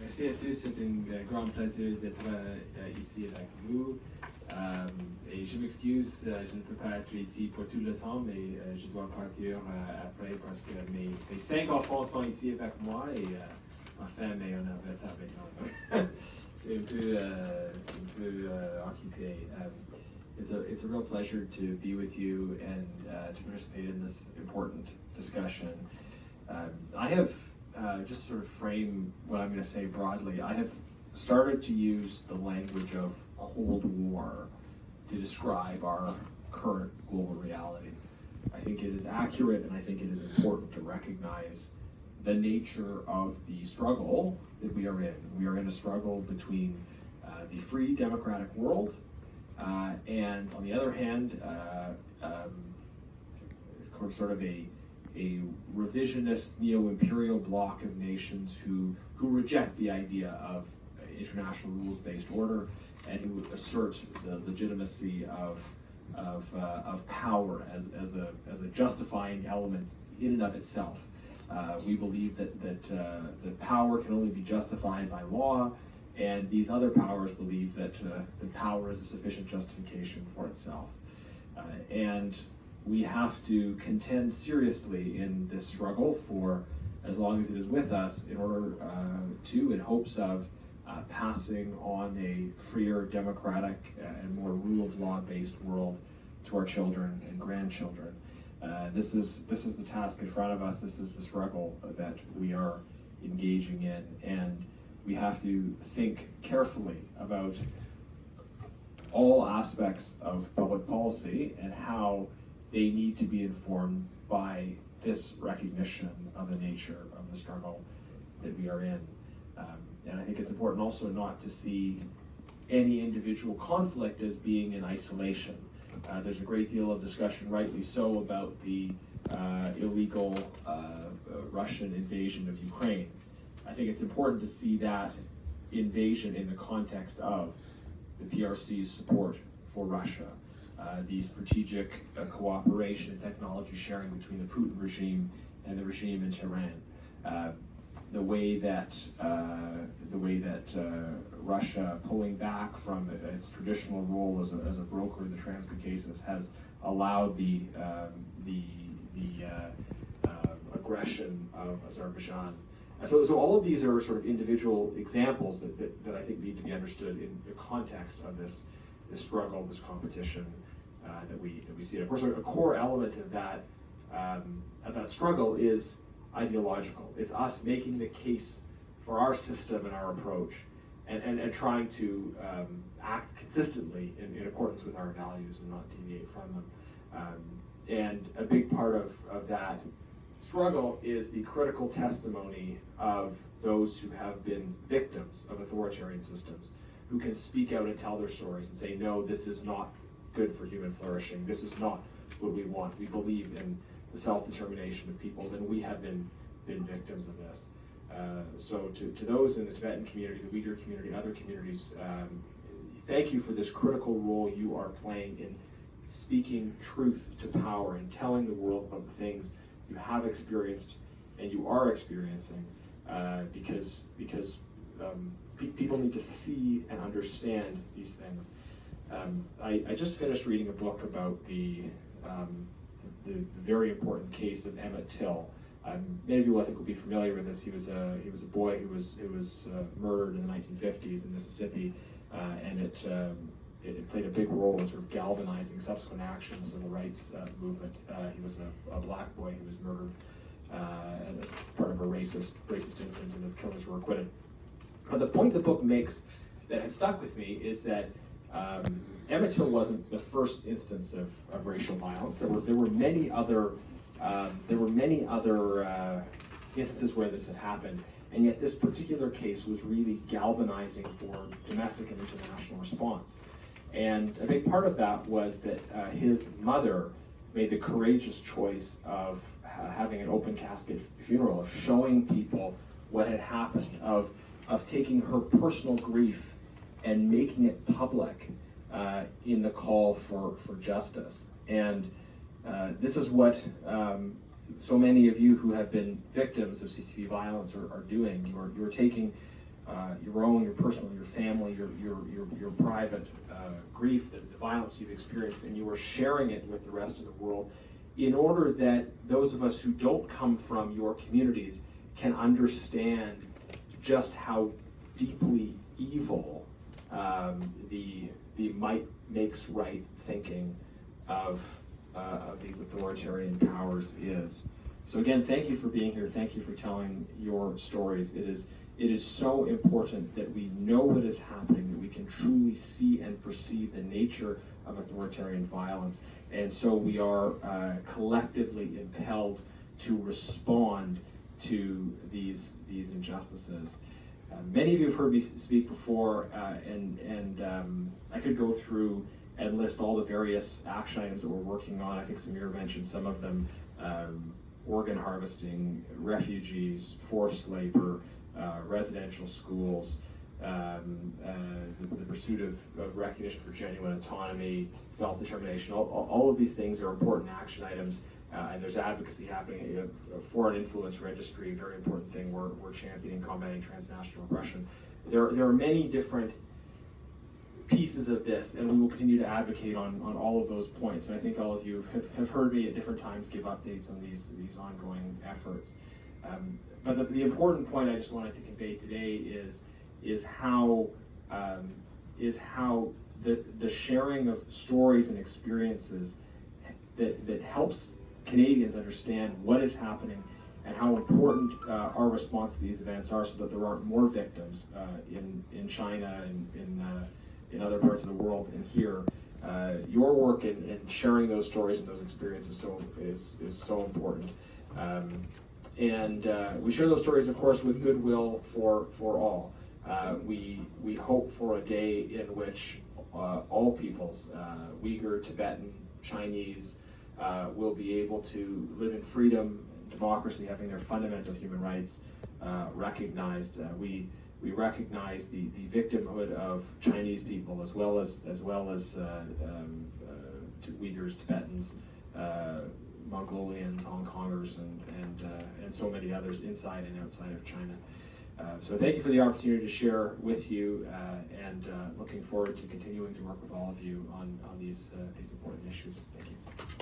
Merci à tous, c'est un grand plaisir d'être ici avec vous. Et je m'excuse, je ne peux pas être ici pour tout le temps, mais je dois partir après parce que mes 5 enfants sont ici avec moi et ma femme est en Angleterre maintenant. C'est un peu occupé. It's a real pleasure to be with you and to participate in this important discussion. I have, just sort of frame what I'm going to say broadly, I have started to use the language of Cold War to describe our current global reality. I think it is accurate and I think it is important to recognize the nature of the struggle that we are in. We are in a struggle between the free democratic world and on the other hand, sort of a revisionist neo-imperial bloc of nations who reject the idea of international rules-based order and who assert the legitimacy of power as a justifying element in and of itself. We believe that power can only be justified by law, and these other powers believe that the power is a sufficient justification for itself. And we have to contend seriously in this struggle for as long as it is with us in order in hopes of passing on a freer, democratic, and more rule of law based world to our children and grandchildren. This is the task in front of us. This is the struggle that we are engaging in, and we have to think carefully about all aspects of public policy and how they need to be informed by this recognition of the nature of the struggle that we are in. And I think it's important also not to see any individual conflict as being in isolation. There's a great deal of discussion, rightly so, about the illegal Russian invasion of Ukraine. I think it's important to see that invasion in the context of the PRC's support for Russia, the strategic cooperation and technology sharing between the Putin regime and the regime in Tehran, the way that Russia pulling back from its traditional role as a broker in the Transcaucasus has allowed the aggression of Azerbaijan. So all of these are sort of individual examples that I think need to be understood in the context of this struggle, this competition that we see. And of course, a core element of that struggle is ideological. It's us making the case for our system and our approach, and trying to act consistently in accordance with our values and not deviate from them. And a big part of that struggle is the critical testimony of those who have been victims of authoritarian systems, who can speak out and tell their stories and say, no, this is not good for human flourishing. This is not what we want. We believe in the self-determination of peoples, and we have been victims of this. So to those in the Tibetan community, the Uyghur community, other communities, thank you for this critical role you are playing in speaking truth to power and telling the world about the things you have experienced and you are experiencing, because people need to see and understand these things. I just finished reading a book about the very important case of Emmett Till. Many people I think will be familiar with this. He was a boy who was murdered in the 1950s in Mississippi, and it played a big role in sort of galvanizing subsequent action, civil rights movement. He was a black boy who was murdered as part of a racist incident, and his killers were acquitted. But the point the book makes that has stuck with me is that Emmett Till wasn't the first instance of racial violence. There were many other instances where this had happened, and yet this particular case was really galvanizing for domestic and international response. And a big part of that was that his mother made the courageous choice of having an open casket funeral, of showing people what had happened, of taking her personal grief and making it public in the call for justice. And this is what so many of you who have been victims of CCP violence are doing. You are taking your own, your personal, your family, your private grief, the violence you've experienced, and you are sharing it with the rest of the world in order that those of us who don't come from your communities can understand just how deeply evil the might makes right thinking of these authoritarian powers is. So again, thank you for being here. Thank you for telling your stories. It is so important that we know what is happening, that we can truly see and perceive the nature of authoritarian violence. And so we are collectively impelled to respond to these injustices. Many of you have heard me speak before, and I could go through and list all the various action items that we're working on. I think Samir mentioned some of them: organ harvesting, refugees, forced labor, residential schools, the pursuit of recognition for genuine autonomy, self-determination. All of these things are important action items, and there's advocacy happening. Foreign influence registry, very important thing. We're championing combating transnational oppression. There are many different pieces of this, and we will continue to advocate on all of those points. And I think all of you have heard me at different times give updates on these ongoing efforts. But the important point I just wanted to convey today is how the sharing of stories and experiences that helps Canadians understand what is happening and how important our response to these events are, so that there aren't more victims in China and in other parts of the world and here. Your work in sharing those stories and those experiences is so important. And we share those stories, of course, with goodwill for all. We hope for a day in which all peoples, Uyghur, Tibetan, Chinese, will be able to live in freedom, democracy, having their fundamental human rights recognized. We recognize the victimhood of Chinese people as well as Uyghurs, Tibetans, Mongolians, Hong Kongers, and so many others inside and outside of China. So thank you for the opportunity to share with you, and looking forward to continuing to work with all of you on these important issues. Thank you.